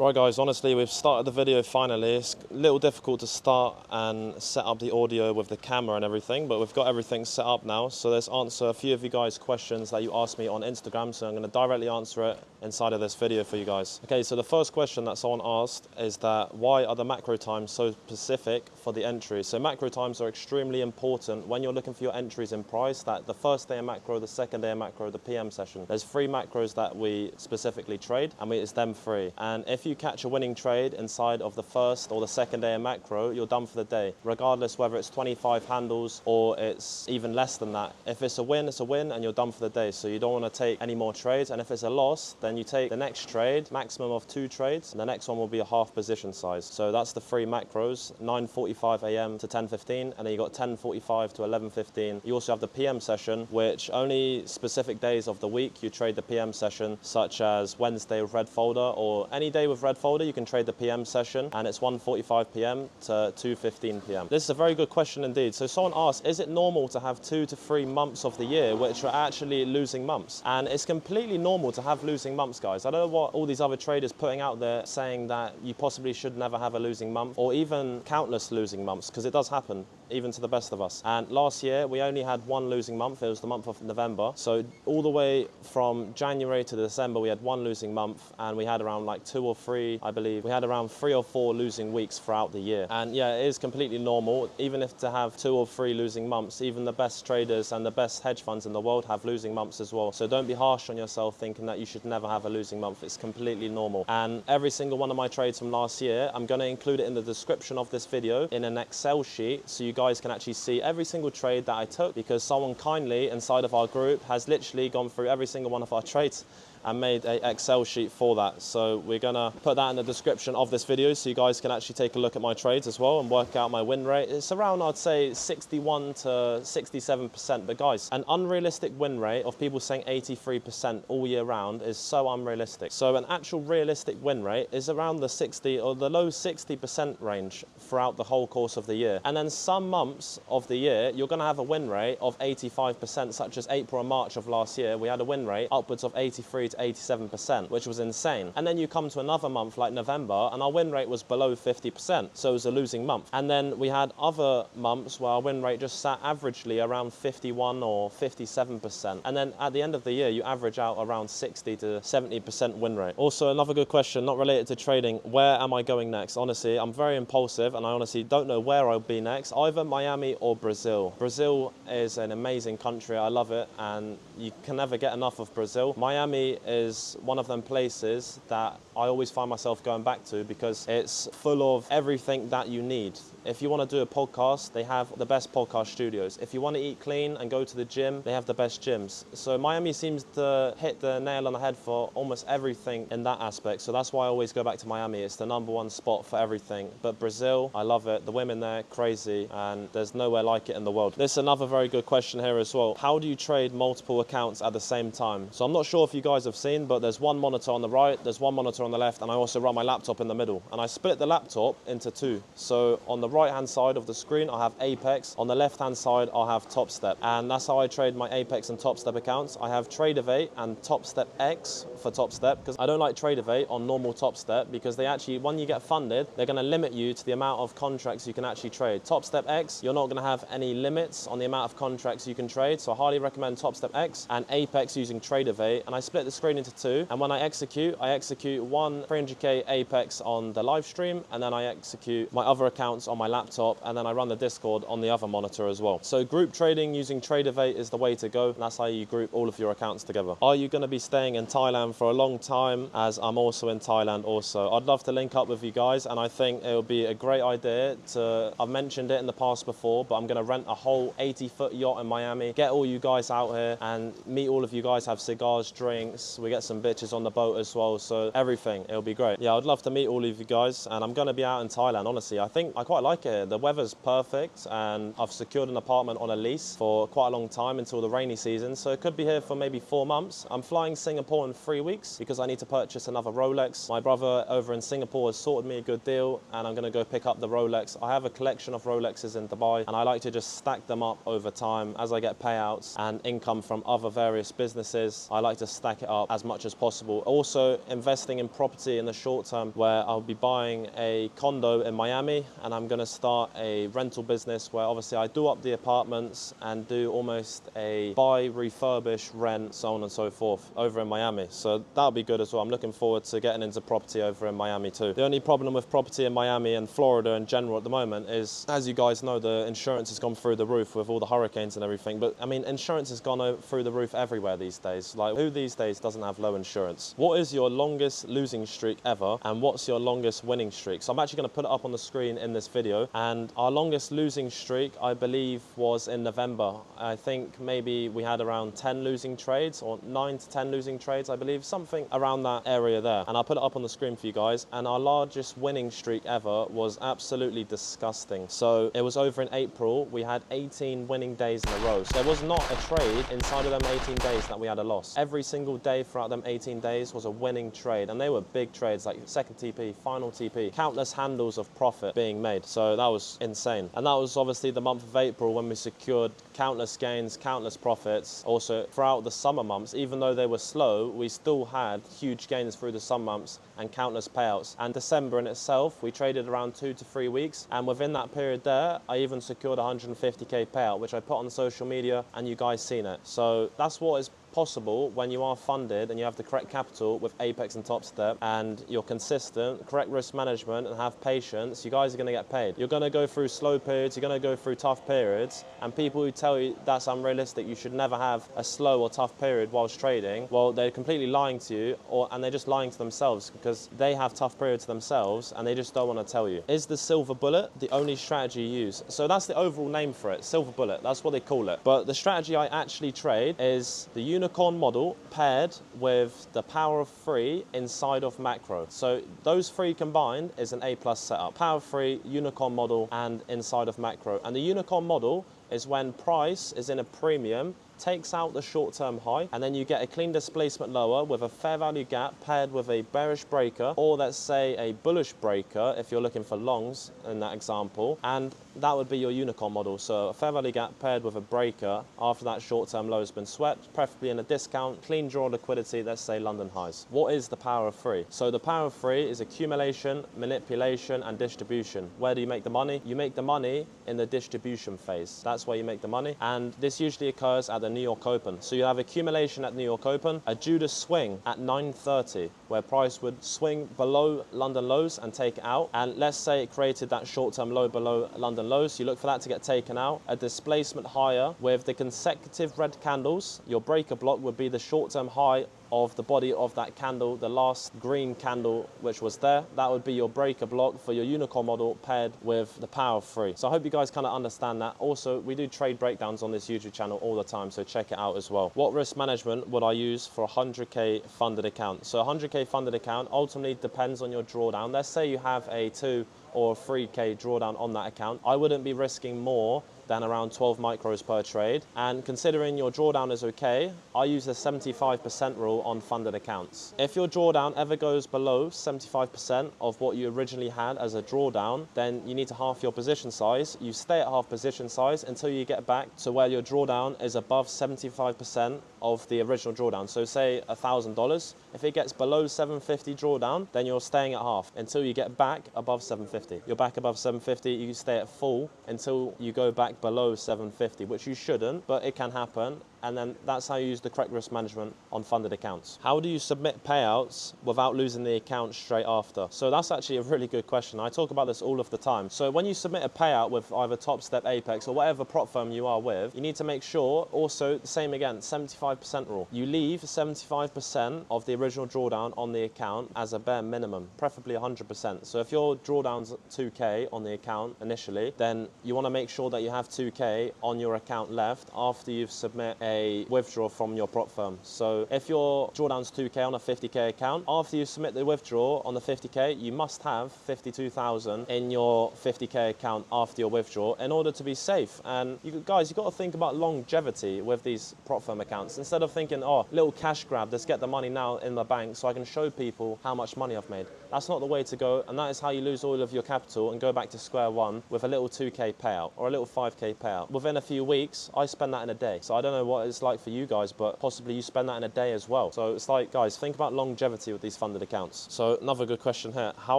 Right guys, honestly we've started the video finally. It's a little difficult to start and set up the audio with the camera and everything, but we've got everything set up now. So let's answer a few of you guys' questions that you asked me on Instagram, so I'm going to directly answer it inside of this video for you guys. Okay, so the first question that someone asked is that why are the macro times so specific for the entries? So macro times are extremely important when you're looking for your entries in price, that the first day of macro, the second day of macro, the PM session. There's 3 macros that we specifically trade, and it's them 3. And if you catch a winning trade inside of the first or the second day of macro, you're done for the day, regardless whether it's 25 handles or it's even less than that. If it's a win and you're done for the day. So you don't want to take any more trades, and if it's a loss, then you take the next trade, maximum of 2 trades, and the next one will be a half position size. So that's the 3 macros, 9:45 a.m. to 10:15, and then you got 10:45 to 11:15. You also have the PM session, which only specific days of the week you trade the PM session, such as Wednesday with red folder, or any day with red folder you can trade the PM session, and it's 1:45 p.m. to 2:15 p.m. This is a very good question indeed. So someone asked, is it normal to have 2 to 3 months of the year which are actually losing months? And it's completely normal to have losing months, guys. I don't know what all these other traders putting out there saying that you possibly should never have a losing month, or even countless losing months, because it does happen even to the best of us. And last year we only had 1 losing month. It was the month of November. So all the way from January to December we had 1 losing month, and we had around like 2 or 3, I believe. We had around 3 or 4 losing weeks throughout the year. And yeah, it is completely normal, even if to have 2 or 3 losing months. Even the best traders and the best hedge funds in the world have losing months as well. So don't be harsh on yourself thinking that you should never have a losing month. It's completely normal. And every single one of my trades from last year, I'm going to include it in the description of this video in an Excel sheet, so you guys can actually see every single trade that I took, because someone kindly inside of our group has literally gone through every single one of our trades and made an Excel sheet for that. So we're gonna put that in the description of this video so you guys can actually take a look at my trades as well and work out my win rate. It's around, I'd say, 61 to 67%. But guys, an unrealistic win rate of people saying 83% all year round is so unrealistic. So an actual realistic win rate is around the 60 or the low 60% range throughout the whole course of the year. And then some months of the year, you're gonna have a win rate of 85%, such as April and March of last year. We had a win rate upwards of 83 to 87%, which was insane. And then you come to another month like November, and our win rate was below 50%, so it was a losing month. And then we had other months where our win rate just sat averagely around 51 or 57%. And then at the end of the year, you average out around 60 to 70% win rate. Also, another good question, not related to trading, where am I going next? Honestly, I'm very impulsive, and I honestly don't know where I'll be next, either Miami or Brazil. Brazil is an amazing country, I love it, and you can never get enough of Brazil. Miami is one of them places that I always find myself going back to, because it's full of everything that you need. If you want to do a podcast, they have the best podcast studios. If you want to eat clean and go to the gym, they have the best gyms. So Miami seems to hit the nail on the head for almost everything in that aspect. So that's why I always go back to Miami. It's the #1 spot for everything. But Brazil, I love it. The women there, crazy, and there's nowhere like it in the world. This is another very good question here as well. How do you trade multiple accounts at the same time? So I'm not sure if you guys have seen, but there's 1 monitor on the right, there's 1 monitor on the left, and I also run my laptop in the middle. And I split the laptop into 2. So on the right hand side of the screen I have Apex, on the left hand side I'll have Top Step, and that's how I trade my Apex and Top Step accounts. I have Tradeovate and Top Step X for Top Step, because I don't like Tradeovate on normal Top Step, because they actually, when you get funded, they're going to limit you to the amount of contracts you can actually trade. Top Step X, you're not going to have any limits on the amount of contracts you can trade, so I highly recommend Top Step X and Apex using Tradeovate. And I split the screen into 2, and when I execute 1 300k Apex on the live stream, and then I execute my other accounts on my laptop, and then I run the Discord on the other monitor as well. So group trading using Tradeovate is the way to go, and that's how you group all of your accounts together. Are you going to be staying in Thailand for a long time, as I'm also in Thailand also? I'd love to link up with you guys, and I think it would be a great idea to, I've mentioned it in the past before, but I'm going to rent a whole 80-foot yacht in Miami, get all you guys out here and meet all of you guys, have cigars, drinks, we get some bitches on the boat as well, so everything, it'll be great. Yeah, I'd love to meet all of you guys, and I'm going to be out in Thailand. Honestly, I think I quite like it. The weather's perfect, and I've secured an apartment on a lease for quite a long time until the rainy season, so it could be here for maybe 4 months. I'm flying Singapore in 3 weeks because I need to purchase another Rolex. My brother over in Singapore has sorted me a good deal, and I'm going to go pick up the Rolex. I have a collection of Rolexes in Dubai, and I like to just stack them up over time as I get payouts and income from other various businesses. I like to stack it up as much as possible. Also, investing in property in the short term, where I'll be buying a condo in Miami, and I'm going to start a rental business where obviously I do up the apartments and do almost a buy, refurbish, rent, so on and so forth over in Miami. So that'll be good as well. I'm looking forward to getting into property over in Miami too. The only problem with property in Miami and Florida in general at the moment is, as you guys know, the insurance has gone through the roof with all the hurricanes and everything. But I mean, insurance has gone through the roof everywhere these days. Like, who these days doesn't have low insurance? What is your longest losing streak ever, and what's your longest winning streak? So I'm actually going to put it up on the screen in this video. And our longest losing streak, I believe, was in November. I think maybe we had around 10 losing trades, or 9 to 10 losing trades, I believe, something around that area there. And I'll put it up on the screen for you guys. And our largest winning streak ever was absolutely disgusting. So it was over in April. We had 18 winning days in a row. So there was not a trade inside of them 18 days that we had a loss. Every single day throughout them 18 days was a winning trade. And they were big trades, like second TP, final TP, countless handles of profit being made. So that was insane. And that was obviously the month of April when we secured countless gains, countless profits. Also throughout the summer months, even though they were slow, we still had huge gains through the summer months and countless payouts. And December in itself, we traded around 2 to 3 weeks. And within that period there, I even secured a 150k payout, which I put on social media, and you guys seen it. So that's what is possible when you are funded and you have the correct capital with Apex and Top Step, and you're consistent, correct risk management, and have patience. You guys are going to get paid. You're going to go through slow periods, you're going to go through tough periods, and people who tell you that's unrealistic, you should never have a slow or tough period whilst trading, well, they're completely lying to you, and they're just lying to themselves, because they have tough periods themselves and they just don't want to tell you. Is the silver bullet the only strategy you use? So that's the overall name for it, silver bullet, that's what they call it. But the strategy I actually trade is the unicorn model paired with the power of 3 inside of macro. So those 3 combined is an A+ setup. Power of 3, unicorn model, and inside of macro. And the unicorn model is when price is in a premium, takes out the short-term high, and then you get a clean displacement lower with a fair value gap paired with a bearish breaker, or let's say a bullish breaker if you're looking for longs in that example, and that would be your unicorn model. So a fair value gap paired with a breaker after that short-term low has been swept, preferably in a discount, clean draw liquidity, let's say London highs. What is the power of 3? So the power of 3 is accumulation, manipulation, and distribution. Where do you make the money? You make the money in the distribution phase. That's where you make the money, and this usually occurs at the New York Open. So you have accumulation at New York Open, a Judas swing at 9:30, where price would swing below London lows and take it out. And let's say it created that short-term low below London lows. You look for that to get taken out. A displacement higher with the consecutive red candles. Your breaker block would be the short-term high of the body of that candle, the last green candle which was there. That would be your breaker block for your unicorn model paired with the power of 3. So I hope you guys kind of understand that. Also, we do trade breakdowns on this YouTube channel all the time, so check it out as well. What risk management would I use for a 100k funded account? So a 100k funded account ultimately depends on your drawdown. Let's say you have a 2 or 3k drawdown on that account. I wouldn't be risking more than around 12 micros per trade. And considering your drawdown is okay, I use the 75% rule on funded accounts. If your drawdown ever goes below 75% of what you originally had as a drawdown, then you need to half your position size. You stay at half position size until you get back to where your drawdown is above 75% of the original drawdown. So say $1,000. If it gets below 750 drawdown, then you're staying at half until you get back above 750. You're back above 750, you stay at full until you go back below 750, which you shouldn't, but it can happen. And then that's how you use the correct risk management on funded accounts. How do you submit payouts without losing the account straight after? So that's actually a really good question. I talk about this all of the time. So when you submit a payout with either Top Step, Apex, or whatever prop firm you are with, you need to make sure, also the same again, 75% rule. You leave 75% of the original drawdown on the account as a bare minimum, preferably 100%. So if your drawdown's 2k on the account initially, then you want to make sure that you have 2k on your account left after you've submit a withdrawal from your prop firm. So if your drawdown's 2k on a 50k account, after you submit the withdrawal on the 50k, you must have 52,000 in your 50k account after your withdrawal in order to be safe. And guys, you've got to think about longevity with these prop firm accounts. Instead of thinking, oh, little cash grab, let's get the money now in the bank so I can show people how much money I've made. That's not the way to go, and that is how you lose all of your capital and go back to square one with a little 2K payout or a little 5K payout. Within a few weeks, I spend that in a day. So I don't know what it's like for you guys, but possibly you spend that in a day as well. So it's like, guys, think about longevity with these funded accounts. So another good question here. How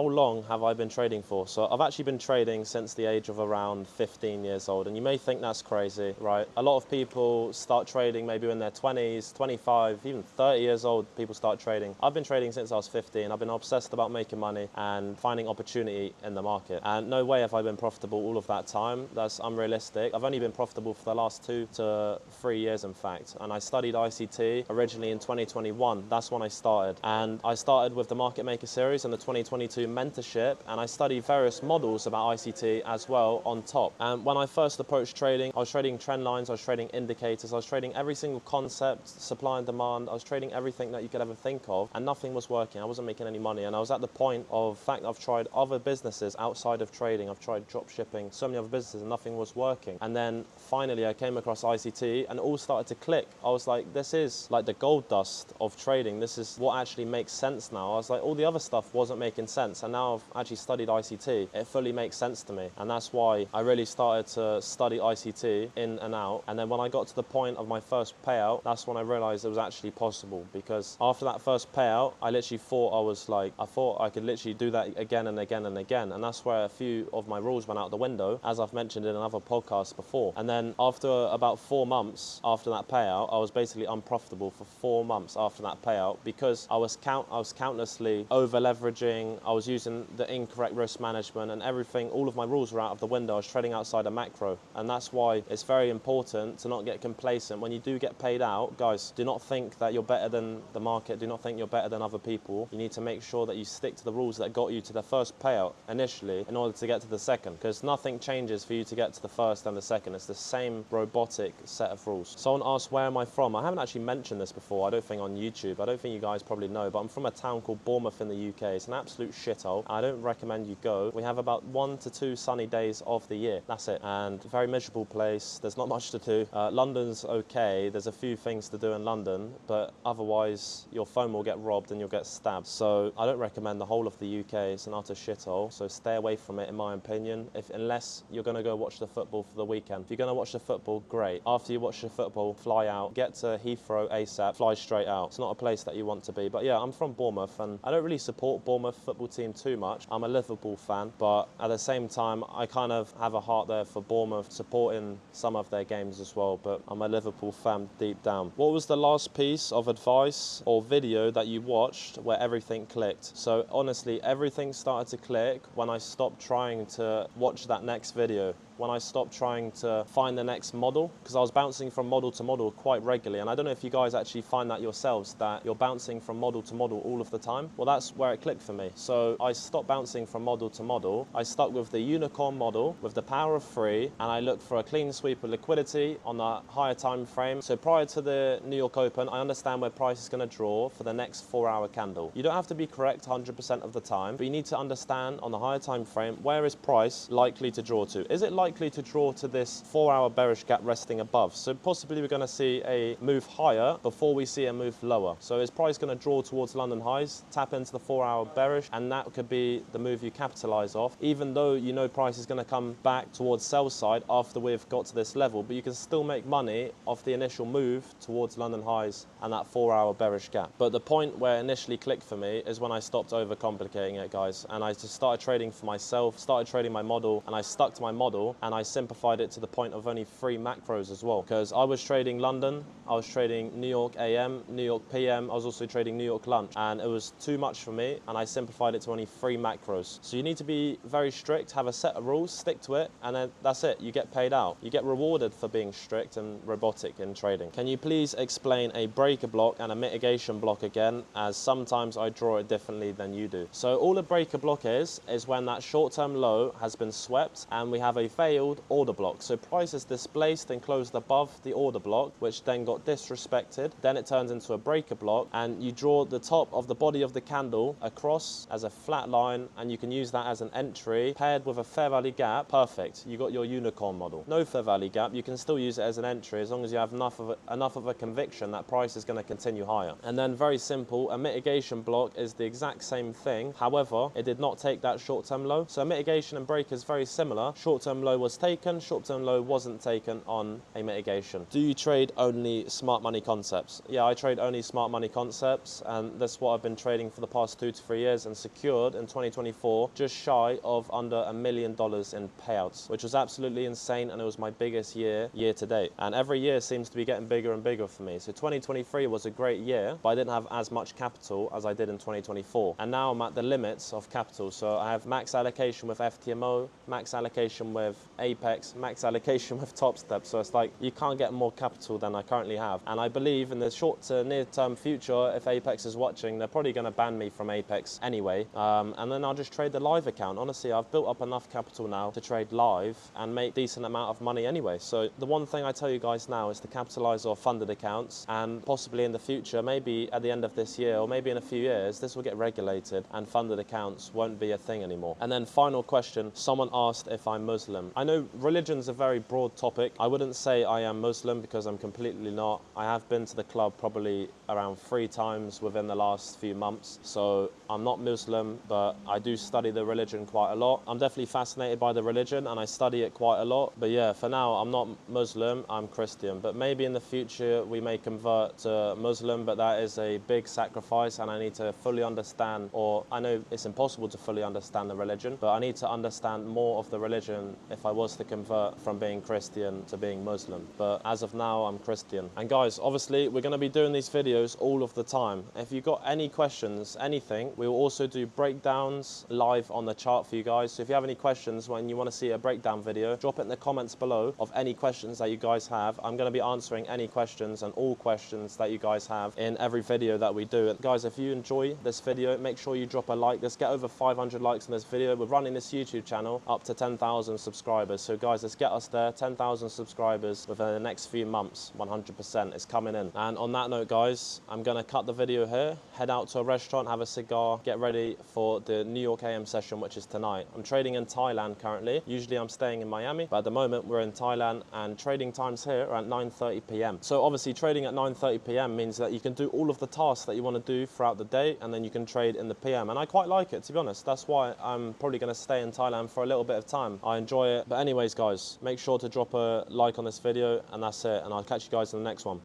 long have I been trading for? So I've actually been trading since the age of around 15 years old. And you may think that's crazy, right? A lot of people start trading maybe in their 20s, 25, even 30 years old, people start trading. I've been trading since I was 15. I've been obsessed about making money and finding opportunity in the market. And no way have I been profitable all of that time. That's unrealistic. I've only been profitable for the last 2 to 3 years, in fact. And I studied ICT originally in 2021. That's when I started. And I started with the Market Maker series and the 2022 mentorship. And I studied various models about ICT as well on top. And when I first approached trading, I was trading trend lines, I was trading indicators, I was trading every single concept, supply and demand. I was trading everything that you could ever think of, and nothing was working. I wasn't making any money. And I was at the point of fact I've tried other businesses outside of trading. I've tried drop shipping, so many other businesses, and nothing was working. And then finally I came across ICT and it all started to click. I was like, this is like the gold dust of trading. This is what actually makes sense now. I was like, all the other stuff wasn't making sense. And now I've actually studied ICT. It fully makes sense to me. And that's why I really started to study ICT in and out. And then when I got to the point of my first payout, that's when I realized it was actually possible. Because after that first payout, I literally thought I thought I could literally do that again and again and again. And that's where a few of my rules went out the window, as I've mentioned in another podcast before. And then after about 4 months after that payout, I was basically unprofitable for 4 months after that payout because I was countlessly over leveraging. I was using the incorrect risk management and everything. All of my rules were out of the window. I was trading outside a macro. And that's why it's very important to not get complacent. When you do get paid out, guys, do not think that you're better than the market. Do not think you're better than other people. You need to make sure that you stick to the rules that got you to the first payout initially in order to get to the second, because nothing changes for you to get to the first and the second. It's the same robotic set of rules. Someone asked, where am I from? I haven't actually mentioned this before, I don't think, on YouTube. I don't think you guys probably know, but I'm from a town called Bournemouth in the UK. It's an absolute shithole. I don't recommend you go. We have about 1 to 2 sunny days of the year. That's it. And very miserable place. There's not much to do. London's okay. There's a few things to do in London, but otherwise your phone will get robbed and you'll get stabbed. So I don't recommend the whole of the UK. It's an utter shithole. So stay away from it, in my opinion, unless you're going to go watch the football for the weekend. If you're going to watch the football, great. After you watch the football, fly out, get to Heathrow ASAP, fly straight out. It's not a place that you want to be. But yeah, I'm from Bournemouth and I don't really support Bournemouth football team too much. I'm a Liverpool fan, but at the same time, I kind of have a heart there for Bournemouth, supporting some of their games as well, but I'm a Liverpool fan deep down. What was the last piece of advice or video that you watched where everything clicked? So honestly, everything started to click when I stopped trying to watch that next video. When I stopped trying to find the next model, because I was bouncing from model to model quite regularly. And I don't know if you guys actually find that yourselves, that you're bouncing from model to model all of the time. Well, that's where it clicked for me. So I stopped bouncing from model to model. I stuck with the unicorn model with the power of 3, and I looked for a clean sweep of liquidity on the higher time frame. So prior to the New York Open, I understand where price is going to draw for the next 4-hour candle. You don't have to be correct 100% of the time, but you need to understand on the higher time frame, where is price likely to draw to? Is it likely to draw to this 4-hour bearish gap resting above? So possibly we're going to see a move higher before we see a move lower. So is price going to draw towards London highs, tap into the 4-hour bearish, and that could be the move you capitalize off, even though you know price is going to come back towards sell side after we've got to this level, but you can still make money off the initial move towards London highs and that 4-hour bearish gap. But the point where it initially clicked for me is when I stopped overcomplicating it, guys, and I just started trading for myself, started trading my model, and I stuck to my model, and I simplified it to the point of only 3 macros as well, because I was trading London, I was trading New York AM, New York PM, I was also trading New York lunch, and it was too much for me, and I simplified it to only 3 macros. So you need to be very strict, have a set of rules, stick to it, and then that's it. You get paid out. You get rewarded for being strict and robotic in trading. Can you please explain a breaker block and a mitigation block again, as sometimes I draw it differently than you do? So all a breaker block is when that short-term low has been swept and we have a fair failed order block. So price is displaced and closed above the order block, which then got disrespected. Then it turns into a breaker block, and you draw the top of the body of the candle across as a flat line, and you can use that as an entry paired with a fair value gap. Perfect. You got your unicorn model. No fair value gap, you can still use it as an entry as long as you have enough of a conviction that price is going to continue higher. And then very simple, a mitigation block is the exact same thing. However, it did not take that short-term low. So mitigation and break is very similar. Short-term low was taken, short-term low wasn't taken on a mitigation. Do you trade only smart money concepts? Yeah, I trade only smart money concepts, and that's what I've been trading for the past 2 to 3 years, and secured in 2024 just shy of under $1 million in payouts, which was absolutely insane, and it was my biggest year to date. And every year seems to be getting bigger and bigger for me. So 2023 was a great year, but I didn't have as much capital as I did in 2024. And now I'm at the limits of capital. So I have max allocation with FTMO, max allocation with Apex, max allocation with Top Step. So it's like you can't get more capital than I currently have. And I believe in the short to near term future, if Apex is watching, they're probably going to ban me from Apex anyway. And then I'll just trade the live account. Honestly, I've built up enough capital now to trade live and make decent amount of money anyway. So the one thing I tell you guys now is to capitalize off funded accounts, and possibly in the future, maybe at the end of this year or maybe in a few years, this will get regulated and funded accounts won't be a thing anymore. And then final question, someone asked if I'm Muslim. I know religion's a very broad topic. I wouldn't say I am Muslim because I'm completely not. I have been to the club probably around 3 times within the last few months. So I'm not Muslim, but I do study the religion quite a lot. I'm definitely fascinated by the religion and I study it quite a lot. But yeah, for now, I'm not Muslim, I'm Christian. But maybe in the future, we may convert to Muslim, but that is a big sacrifice and I need to fully understand, or I know it's impossible to fully understand the religion, but I need to understand more of the religion if I was to convert from being Christian to being Muslim. But as of now, I'm Christian. And guys, obviously, we're going to be doing these videos all of the time. If you've got any questions, anything, we will also do breakdowns live on the chart for you guys. So if you have any questions when you want to see a breakdown video, drop it in the comments below of any questions that you guys have. I'm going to be answering any questions and all questions that you guys have in every video that we do. And guys, if you enjoy this video, make sure you drop a like. Let's get over 500 likes on this video. We're running this YouTube channel up to 10,000 subscribers. So guys, let's get us there, 10,000 subscribers within the next few months. 100% it's coming in. And on that note, guys, I'm going to cut the video here, head out to a restaurant, have a cigar, get ready for the New York AM session, which is tonight. I'm trading in Thailand currently. Usually I'm staying in Miami, but at the moment we're in Thailand, and trading times here are at 9:30 p.m. So obviously trading at 9:30 p.m. means that you can do all of the tasks that you want to do throughout the day, and then you can trade in the PM. And I quite like it, to be honest. That's why I'm probably going to stay in Thailand for a little bit of time. I enjoy it. But anyways, guys, make sure to drop a like on this video, and that's it. And I'll catch you guys in the next one.